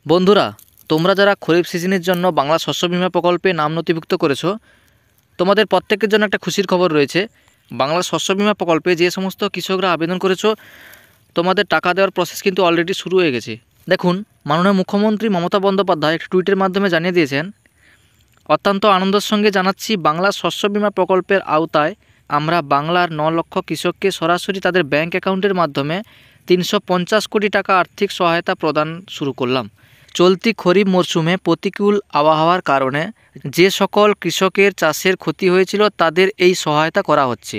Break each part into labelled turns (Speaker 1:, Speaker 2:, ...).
Speaker 1: বন্ধুরা, তোমরা যারা খরিফ সিজনের জন্য বাংলা শস্য বীমা প্রকল্পে নাম নথিভুক্ত করেছো, তোমাদের প্রত্যেকের জন্য একটা খুশির খবর রয়েছে। বাংলা শস্য বীমা প্রকল্পে যে সমস্ত কৃষকরা আবেদন করেছো, তোমাদের টাকা দেওয়ার প্রসেস কিন্তু অলরেডি শুরু হয়ে গেছে। দেখুন, মাননীয় মুখ্যমন্ত্রী মমতা বন্দ্যোপাধ্যায় একটি টুইটের মাধ্যমে জানিয়ে দিয়েছেন, অত্যন্ত আনন্দের সঙ্গে জানাচ্ছি, বাংলা শস্য বীমা প্রকল্পের আওতায় আমরা বাংলার 9 লক্ষ কৃষককে সরাসরি তাদের ব্যাংক অ্যাকাউন্টের মাধ্যমে 350 কোটি টাকা আর্থিক সহায়তা প্রদান শুরু করলাম। চলতি খরিফ মরশুমে প্রতিকূল আবহাওয়ার কারণে যে সকল কৃষকের চাষের ক্ষতি হয়েছিল তাদের এই সহায়তা করা হচ্ছে।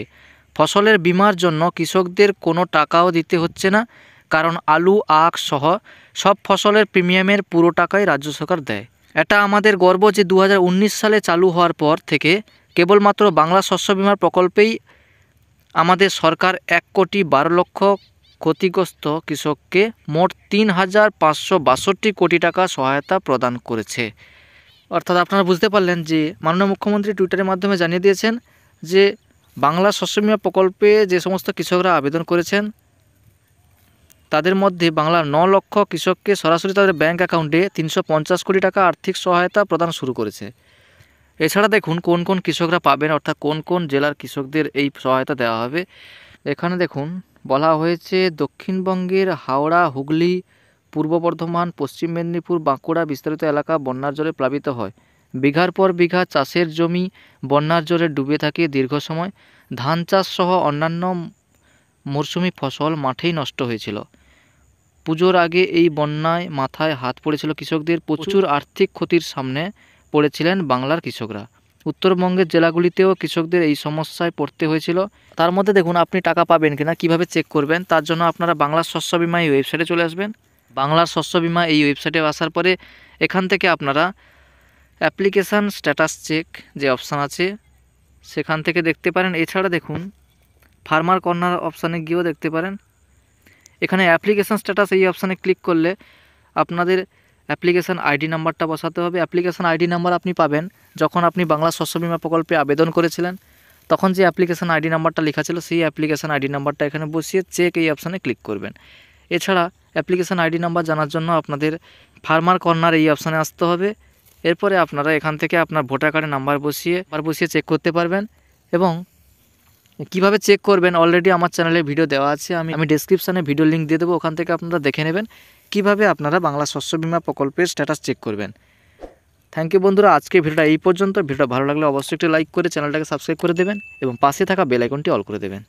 Speaker 1: ফসলের বীমার জন্য কৃষকদের কোনো টাকাও দিতে হচ্ছে না, কারণ আলু, আখ সহ সব ফসলের প্রিমিয়ামের পুরো টাকাই রাজ্য সরকার দেয়। এটা আমাদের গর্ব যে 2019 সালে চালু হওয়ার পর থেকে কেবলমাত্র বাংলা শস্য বীমার প্রকল্পেই আমাদের সরকার 1,12,00,000 ক্ষতিগ্রস্ত কৃষককে মোট 3,562 কোটি টাকা সহায়তা প্রদান করেছে। অর্থাৎ আপনারা বুঝতে পারলেন যে মাননীয় মুখ্যমন্ত্রী টুইটারের মাধ্যমে জানিয়ে দিয়েছেন যে বাংলা শস্য বীমা প্রকল্পে যে সমস্ত কৃষকরা আবেদন করেছেন তাদের মধ্যে বাংলার 9 লক্ষ কৃষককে সরাসরি তাদের ব্যাংক অ্যাকাউন্টে 350 কোটি টাকা আর্থিক সহায়তা প্রদান শুরু করেছে। এছাড়া দেখুন কোন কোন কৃষকরা পাবেন, অর্থাৎ কোন কোন জেলার কৃষকদের এই সহায়তা দেওয়া হবে। এখানে দেখুন বলা হয়েছে, দক্ষিণবঙ্গের হাওড়া, হুগলি, পূর্ব বর্ধমান, পশ্চিম মেদিনীপুর, বাঁকুড়া বিস্তারিত এলাকা বন্যার জলে প্লাবিত হয়। বিঘার পর বিঘা চাষের জমি বন্যার জলে ডুবে থাকে দীর্ঘ সময়। ধান চাষ সহ অন্যান্য মরশুমি ফসল মাঠেই নষ্ট হয়েছিল। পুজোর আগে এই বন্যায় মাথায় হাত পড়েছিল কৃষকদের। প্রচুর আর্থিক ক্ষতির সামনে পড়েছিলেন বাংলার কৃষকরা। উত্তরবঙ্গের জেলাগুলিতেও কৃষকদের এই সমস্যায় পড়তে হয়েছিল। তার মধ্যে দেখুন আপনি টাকা পাবেন কিনা, কিভাবে চেক করবেন, তার জন্য আপনারা বাংলার শস্য বীমা এই ওয়েবসাইটে চলে আসবেন। বাংলার শস্য বীমা এই ওয়েবসাইটে আসার পরে এখান থেকে আপনারা অ্যাপ্লিকেশান স্ট্যাটাস চেক যে অপশান আছে সেখান থেকে দেখতে পারেন। এছাড়া দেখুন ফার্মার কর্নার অপশানে গিয়েও দেখতে পারেন। এখানে অ্যাপ্লিকেশান স্ট্যাটাস এই অপশানে ক্লিক করলে আপনাদের অ্যাপ্লিকেশান আইডি নাম্বারটা বসাতে হবে। অ্যাপ্লিকেশান আইডি নাম্বার আপনি পাবেন যখন আপনি বাংলা শস্য বীমা প্রকল্পে আবেদন করেছিলেন, তখন যে অ্যাপ্লিকেশান আইডি নাম্বারটা লেখা ছিল সেই অ্যাপ্লিকেশান আইডি নাম্বারটা এখানে বসিয়ে চেক এই অপশানে ক্লিক করবেন। এছাড়া অ্যাপ্লিকেশান আইডি নাম্বার জানার জন্য আপনাদের ফার্মার কর্নার এই অপশানে আসতে হবে। এরপরে আপনারা এখান থেকে আপনার ভোটার কার্ডের নাম্বার বসিয়ে চেক করতে পারবেন। এবং কিভাবে চেক করবেন অলরেডি আমার চ্যানেলে ভিডিও দেওয়া আছে, আমি ডেসক্রিপশানে ভিডিও লিঙ্ক দিয়ে দেবো, ওখান থেকে আপনারা দেখে নেবেন কিভাবে আপনারা বাংলা শস্য বীমা প্রকল্পের স্ট্যাটাস চেক করবেন। থ্যাংক ইউ বন্ধুরা, আজকে ভিডিওটা এই পর্যন্ত। ভিডিওটা ভালো লাগলে অবশ্যই একটু লাইক করে চ্যানেলটাকে সাবস্ক্রাইব করে দেবেন এবং পাশে থাকা বেল আইকনটি অল করে দেবেন।